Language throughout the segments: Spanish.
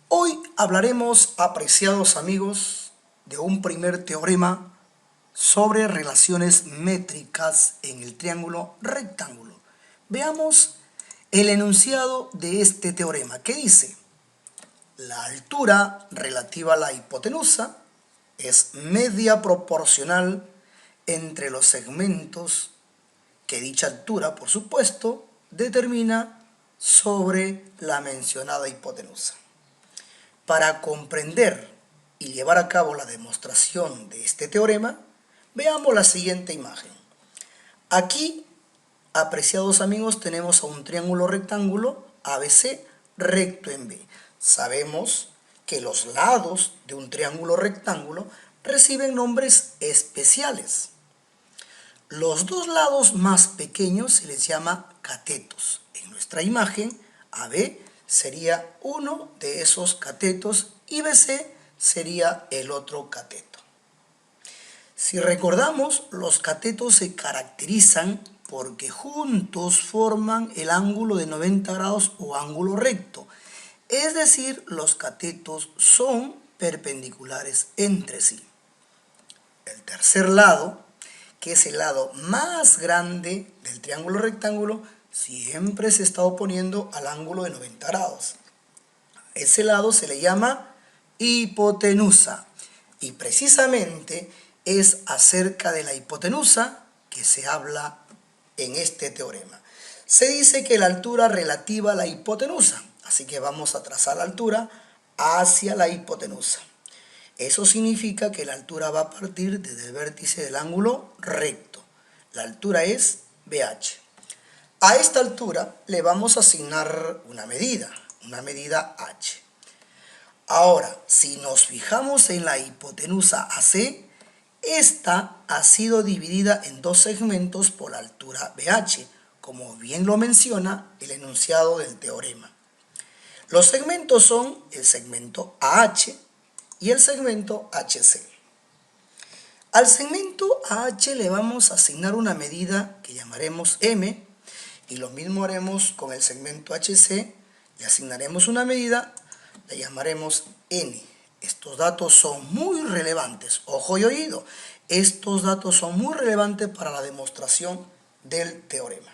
Hoy hablaremos, apreciados amigos, de un primer teorema sobre relaciones métricas en el triángulo rectángulo. Veamos el enunciado de este teorema, que dice: la altura relativa a la hipotenusa es media proporcional entre los segmentos que dicha altura, por supuesto, determina sobre la mencionada hipotenusa. Para comprender y llevar a cabo la demostración de este teorema, veamos la siguiente imagen. Aquí, apreciados amigos, tenemos a un triángulo rectángulo ABC recto en B. Sabemos que los lados de un triángulo rectángulo reciben nombres especiales. Los dos lados más pequeños se les llama catetos. En nuestra imagen, AB sería uno de esos catetos y BC sería el otro cateto. Si recordamos, los catetos se caracterizan porque juntos forman el ángulo de 90 grados o ángulo recto. Es decir, los catetos son perpendiculares entre sí. El tercer lado, que es el lado más grande del triángulo rectángulo, siempre se está oponiendo al ángulo de 90 grados. Ese lado se le llama hipotenusa. Y precisamente es acerca de la hipotenusa que se habla en este teorema. Se dice que la altura relativa a la hipotenusa, así que vamos a trazar la altura hacia la hipotenusa. Eso significa que la altura va a partir desde el vértice del ángulo recto. La altura es BH. A esta altura le vamos a asignar una medida H. Ahora, si nos fijamos en la hipotenusa AC, esta ha sido dividida en dos segmentos por la altura BH, como bien lo menciona el enunciado del teorema. Los segmentos son el segmento AH y el segmento HC. Al segmento AH le vamos a asignar una medida que llamaremos M, y lo mismo haremos con el segmento HC, le asignaremos una medida, le llamaremos N. Estos datos son muy relevantes, ojo y oído, estos datos son muy relevantes para la demostración del teorema.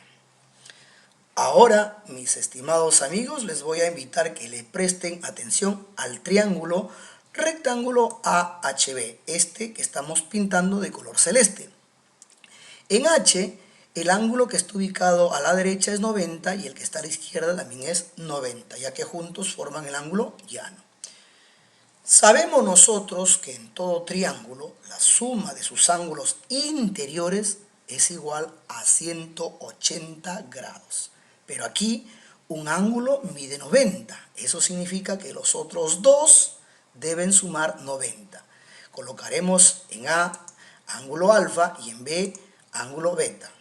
Ahora, mis estimados amigos, les voy a invitar que le presten atención al triángulo rectángulo AHB, este que estamos pintando de color celeste. En H, el ángulo que está ubicado a la derecha es 90 y el que está a la izquierda también es 90, ya que juntos forman el ángulo llano. Sabemos nosotros que en todo triángulo la suma de sus ángulos interiores es igual a 180 grados. Pero aquí un ángulo mide 90. Eso significa que los otros dos deben sumar 90. Colocaremos en A ángulo alfa y en B ángulo beta.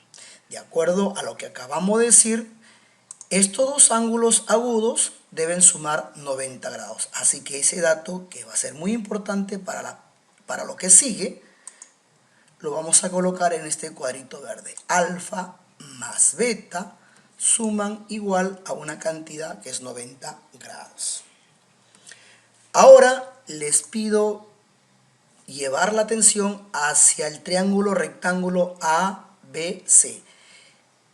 De acuerdo a lo que acabamos de decir, estos dos ángulos agudos deben sumar 90 grados. Así que ese dato, que va a ser muy importante para lo que sigue, lo vamos a colocar en este cuadrito verde. Alfa más beta suman igual a una cantidad que es 90 grados. Ahora les pido llevar la atención hacia el triángulo rectángulo ABC,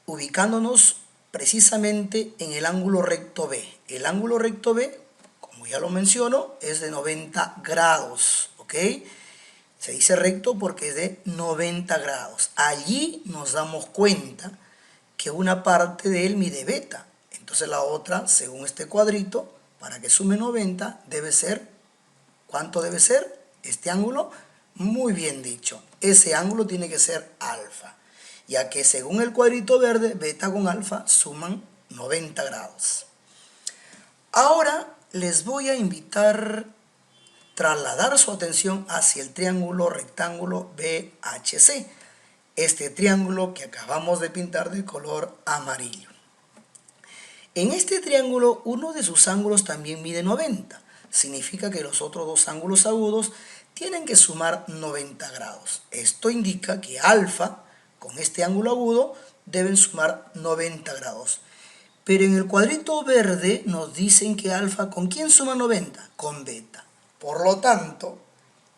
ubicándonos precisamente en el ángulo recto B. El ángulo recto B, como ya lo menciono, es de 90 grados, ¿ok? Se dice recto porque es de 90 grados. Allí nos damos cuenta que una parte de él mide beta. Entonces la otra, según este cuadrito, para que sume 90, debe ser, ¿cuánto debe ser? Este ángulo, muy bien dicho, ese ángulo tiene que ser alfa, ya que según el cuadrito verde, beta con alfa suman 90 grados. Ahora les voy a invitar a trasladar su atención hacia el triángulo rectángulo BHC, este triángulo que acabamos de pintar de color amarillo. En este triángulo, uno de sus ángulos también mide 90. Significa que los otros dos ángulos agudos tienen que sumar 90 grados. Esto indica que alfa, con este ángulo agudo, deben sumar 90 grados. Pero en el cuadrito verde nos dicen que alfa, ¿con quién suma 90? Con beta. Por lo tanto,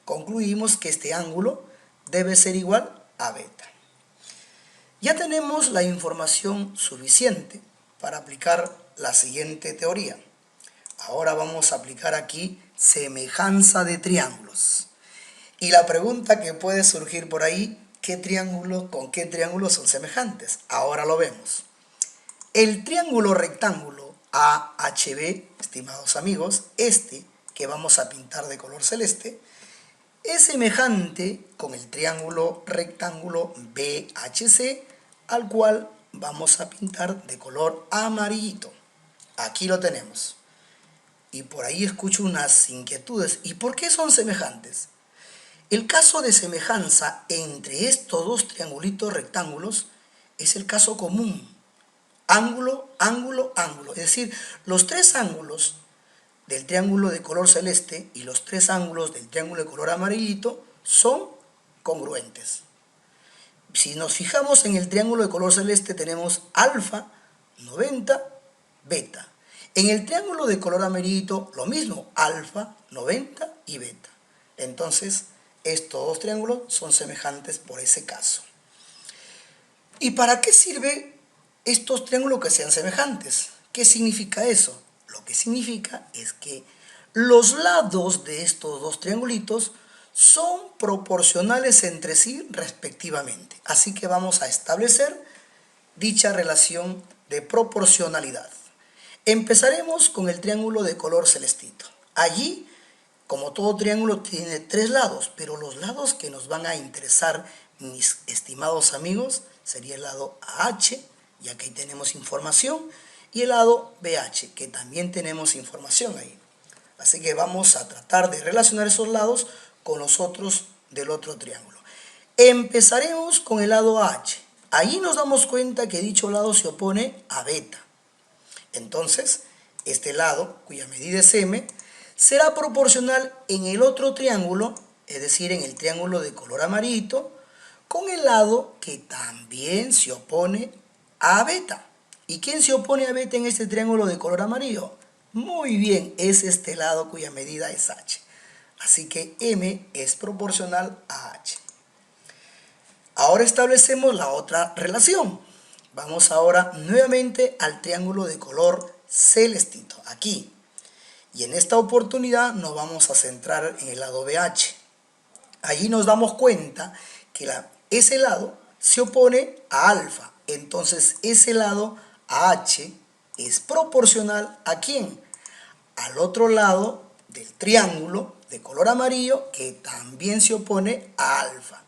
concluimos que este ángulo debe ser igual a beta. Ya tenemos la información suficiente para aplicar la siguiente teoría. Ahora vamos a aplicar aquí semejanza de triángulos. Y la pregunta que puede surgir por ahí, ¿qué triángulo con qué triángulo son semejantes? Ahora lo vemos. El triángulo rectángulo AHB, estimados amigos, este que vamos a pintar de color celeste, es semejante con el triángulo rectángulo BHC, al cual vamos a pintar de color amarillito. Aquí lo tenemos. Y por ahí escucho unas inquietudes. ¿Y por qué son semejantes? El caso de semejanza entre estos dos triangulitos rectángulos es el caso común. Ángulo, ángulo, ángulo. Es decir, los tres ángulos del triángulo de color celeste y los tres ángulos del triángulo de color amarillito son congruentes. Si nos fijamos en el triángulo de color celeste tenemos alfa, 90, beta. En el triángulo de color amarillito lo mismo, alfa, 90 y beta. Entonces, estos dos triángulos son semejantes por ese caso. ¿Y para qué sirve estos triángulos que sean semejantes? ¿Qué significa eso? Lo que significa es que los lados de estos dos triangulitos son proporcionales entre sí respectivamente. Así que vamos a establecer dicha relación de proporcionalidad. Empezaremos con el triángulo de color celestito. Allí, como todo triángulo, tiene tres lados, pero los lados que nos van a interesar, mis estimados amigos, sería el lado AH, ya que ahí tenemos información, y el lado BH, que también tenemos información ahí. Así que vamos a tratar de relacionar esos lados con los otros del otro triángulo. Empezaremos con el lado AH. Ahí nos damos cuenta que dicho lado se opone a beta. Entonces, este lado, cuya medida es m, será proporcional en el otro triángulo, es decir, en el triángulo de color amarillito, con el lado que también se opone a beta. ¿Y quién se opone a beta en este triángulo de color amarillo? Muy bien, es este lado cuya medida es h. Así que m es proporcional a h. Ahora establecemos la otra relación. Vamos ahora nuevamente al triángulo de color celestito, aquí. Y en esta oportunidad nos vamos a centrar en el lado BH. Allí nos damos cuenta que ese lado se opone a alfa. Entonces ese lado AH es proporcional ¿a quién? Al otro lado del triángulo de color amarillo que también se opone a alfa.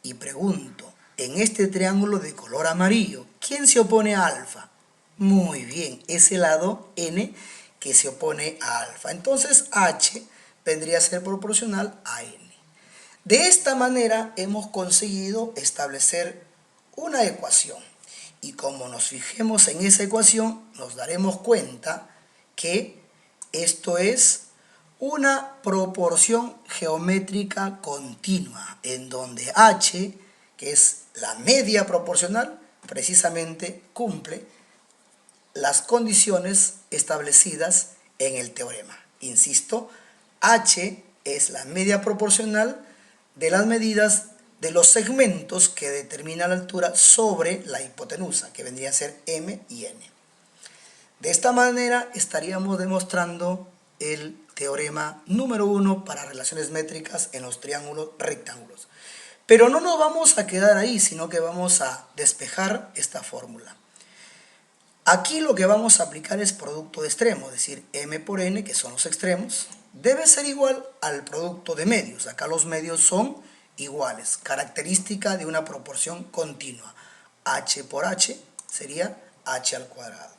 Y pregunto, en este triángulo de color amarillo, ¿quién se opone a alfa? Muy bien, ese lado N que se opone a alfa. Entonces H vendría a ser proporcional a N. De esta manera hemos conseguido establecer una ecuación. Y como nos fijemos en esa ecuación, nos daremos cuenta que esto es una proporción geométrica continua, en donde H, que es la media proporcional, precisamente cumple las condiciones establecidas en el teorema. Insisto, H es la media proporcional de las medidas de los segmentos que determina la altura sobre la hipotenusa, que vendría a ser M y N. De esta manera estaríamos demostrando el teorema número 1 para relaciones métricas en los triángulos rectángulos. Pero no nos vamos a quedar ahí, sino que vamos a despejar esta fórmula. Aquí lo que vamos a aplicar es producto de extremos, es decir, m por n, que son los extremos, debe ser igual al producto de medios. Acá los medios son iguales, característica de una proporción continua. H por h sería h al cuadrado.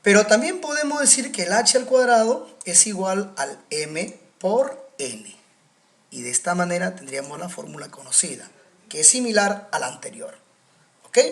Pero también podemos decir que el h al cuadrado es igual al m por n. Y de esta manera tendríamos la fórmula conocida, que es similar a la anterior.